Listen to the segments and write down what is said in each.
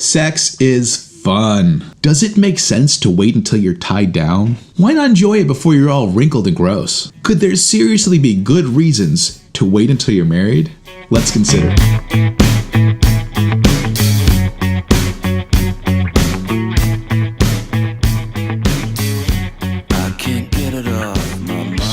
Sex is fun. Does it make sense to wait until you're tied down? Why not enjoy it before you're all wrinkled and gross? Could there seriously be good reasons to wait until you're married? Let's consider.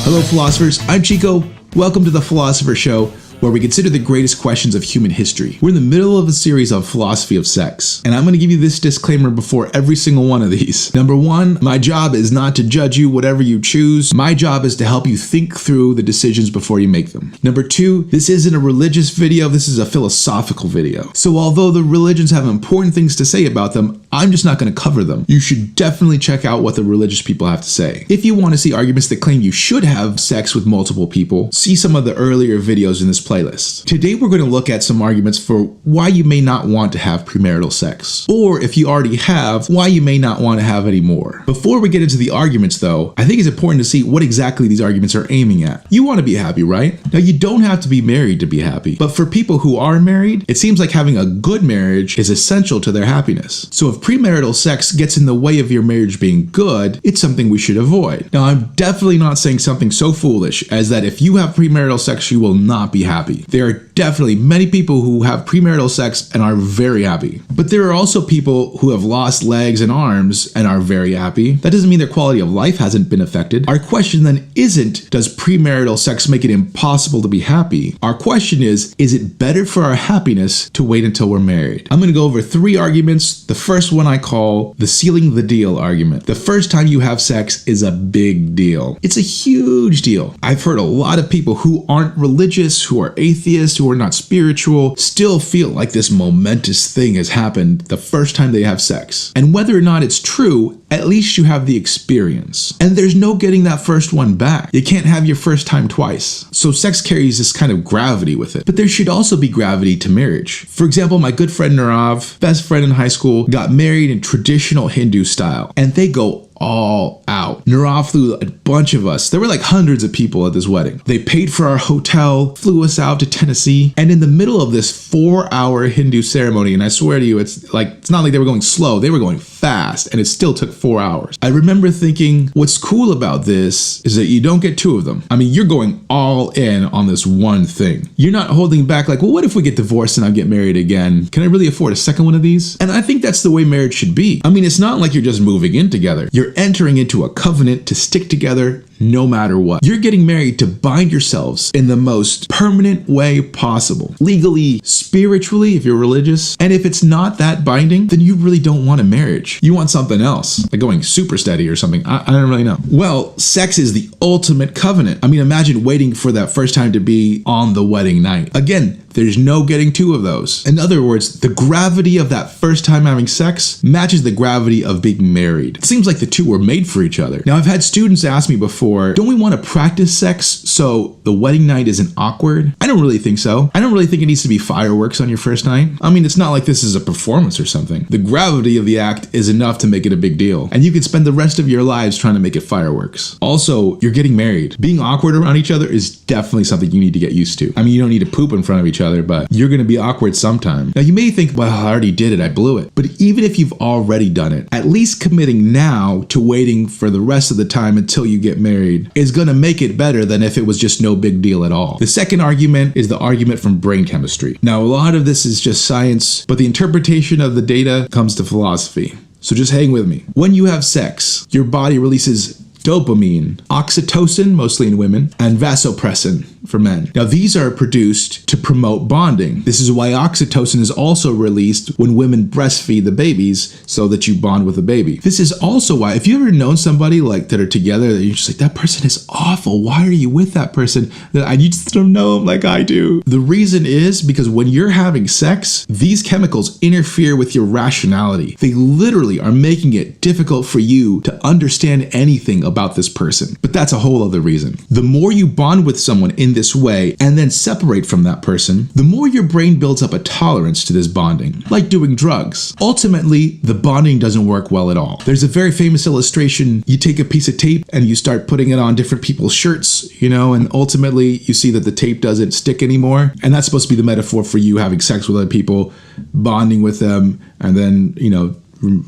Hello philosophers, I'm Chico. Welcome to the Philosopher Show, where we consider the greatest questions of human history. We're in the middle of a series on philosophy of sex, and I'm going to give you this disclaimer before every single one of these. Number one, my job is not to judge you whatever you choose. My job is to help you think through the decisions before you make them. Number two, this isn't a religious video, this is a philosophical video. So although the religions have important things to say about them, I'm just not going to cover them. You should definitely check out what the religious people have to say. If you want to see arguments that claim you should have sex with multiple people, see some of the earlier videos in this playlist. Today we're going to look at some arguments for why you may not want to have premarital sex, or if you already have, why you may not want to have any more. Before we get into the arguments though, I think it's important to see what exactly these arguments are aiming at. You want to be happy, right? Now you don't have to be married to be happy, but for people who are married, it seems like having a good marriage is essential to their happiness. So if premarital sex gets in the way of your marriage being good, it's something we should avoid. Now I'm definitely not saying something so foolish as that if you have premarital sex you will not be happy. There are definitely many people who have premarital sex and are very happy. But there are also people who have lost legs and arms and are very happy. That doesn't mean their quality of life hasn't been affected. Our question then isn't, does premarital sex make it impossible to be happy? Our question is it better for our happiness to wait until we're married? I'm going to go over three arguments. The first one I call the sealing the deal argument. The first time you have sex is a big deal. It's a huge deal. I've heard a lot of people who aren't religious, who are atheists, who are not spiritual, still feel like this momentous thing has happened the first time they have sex. And whether or not it's true, at least you have the experience. And there's no getting that first one back. You can't have your first time twice. So sex carries this kind of gravity with it. But there should also be gravity to marriage. For example, my good friend Nirav, best friend in high school, got married in traditional Hindu style. And they go all out. Nirav flew a bunch of us. There were like hundreds of people at this wedding. They paid for our hotel, flew us out to Tennessee, and in the middle of this 4-hour Hindu ceremony, and I swear to you, it's not like they were going slow, they were going fast, and it still took 4 hours. I remember thinking, what's cool about this is that you don't get two of them. I mean, you're going all in on this one thing. You're not holding back like, well, what if we get divorced and I get married again? Can I really afford a second one of these? And I think that's the way marriage should be. I mean, it's not like you're just moving in together. You're entering into a covenant to stick together no matter what. You're getting married to bind yourselves in the most permanent way possible. Legally, spiritually, if you're religious. And if it's not that binding, then you really don't want a marriage. You want something else, like going super steady or something. I don't really know. Well, sex is the ultimate covenant. I mean, imagine waiting for that first time to be on the wedding night. Again, there's no getting two of those. In other words, the gravity of that first time having sex matches the gravity of being married. It seems like the two were made for each other. Now, I've had students ask me before, don't we want to practice sex so the wedding night isn't awkward? I don't really think so. I don't really think it needs to be fireworks on your first night. I mean, it's not like this is a performance or something. The gravity of the act is enough to make it a big deal. And you can spend the rest of your lives trying to make it fireworks. Also, you're getting married. Being awkward around each other is definitely something you need to get used to. I mean, you don't need to poop in front of each other, but you're going to be awkward sometime. Now, you may think, well, I already did it. I blew it. But even if you've already done it, at least committing now to waiting for the rest of the time until you get married is going to make it better than if it was just no big deal at all. The second argument is the argument from brain chemistry. Now, a lot of this is just science, but the interpretation of the data comes to philosophy. So just hang with me. When you have sex, your body releases dopamine, oxytocin, mostly in women, and vasopressin for men. Now, these are produced to promote bonding. This is why oxytocin is also released when women breastfeed the babies so that you bond with the baby. This is also why, if you've ever known somebody like that are together, that you're just like, that person is awful. Why are you with that person? That you just don't know them like I do. The reason is because when you're having sex, these chemicals interfere with your rationality. They literally are making it difficult for you to understand anything about this person. But that's a whole other reason. The more you bond with someone in in this way and then separate from that person, the more your brain builds up a tolerance to this bonding. Like doing drugs. Ultimately, the bonding doesn't work well at all. There's a very famous illustration. You take a piece of tape and you start putting it on different people's shirts, and ultimately you see that the tape doesn't stick anymore. And that's supposed to be the metaphor for you having sex with other people, bonding with them, and then,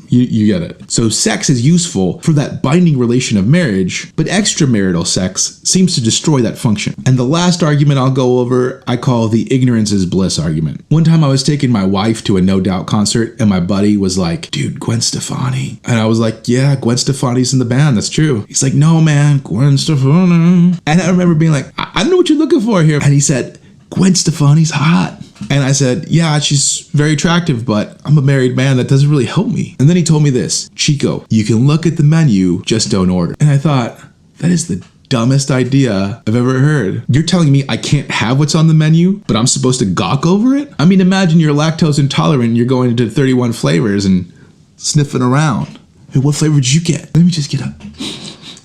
you get it. So sex is useful for that binding relation of marriage, but extramarital sex seems to destroy that function. And the last argument I'll go over, I call the ignorance is bliss argument. One time I was taking my wife to a No Doubt concert and my buddy was like, dude, Gwen Stefani. And I was like, yeah, Gwen Stefani's in the band, that's true. He's like, no man, Gwen Stefani. And I remember being like, I don't know what you're looking for here. And he said, Gwen Stefani's hot. And I said, yeah, she's very attractive, but I'm a married man. That doesn't really help me. And then he told me this, Chico, you can look at the menu, just don't order. And I thought, that is the dumbest idea I've ever heard. You're telling me I can't have what's on the menu, but I'm supposed to gawk over it? I mean, imagine you're lactose intolerant and you're going into 31 flavors and sniffing around. Hey, what flavor did you get? Let me just get a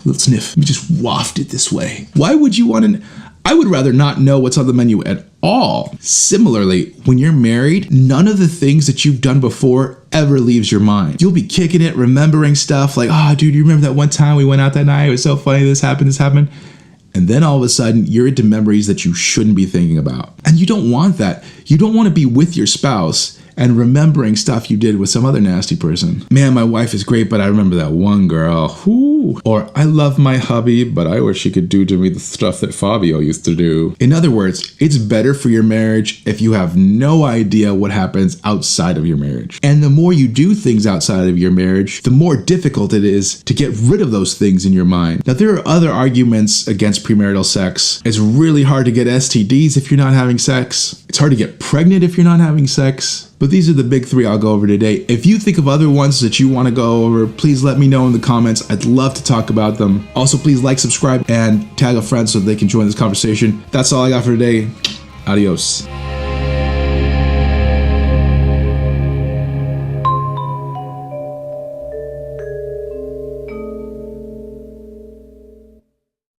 little sniff. Let me just waft it this way. Why would you want to... I would rather not know what's on the menu at all. Similarly, when you're married, none of the things that you've done before ever leaves your mind. You'll be kicking it, remembering stuff like, oh, dude, you remember that one time we went out that night? It was so funny, this happened. And then all of a sudden, you're into memories that you shouldn't be thinking about. And you don't want that. You don't want to be with your spouse and remembering stuff you did with some other nasty person. Man, my wife is great, but I remember that one girl. Whoo. Or I love my hubby, but I wish he could do to me the stuff that Fabio used to do. In other words, it's better for your marriage if you have no idea what happens outside of your marriage. And the more you do things outside of your marriage, the more difficult it is to get rid of those things in your mind. Now, there are other arguments against premarital sex. It's really hard to get STDs if you're not having sex. It's hard to get pregnant if you're not having sex. But these are the big three I'll go over today. If you think of other ones that you want to go over, please let me know in the comments. I'd love to talk about them. Also, please like, subscribe, and tag a friend so they can join this conversation. That's all I got for today. Adios.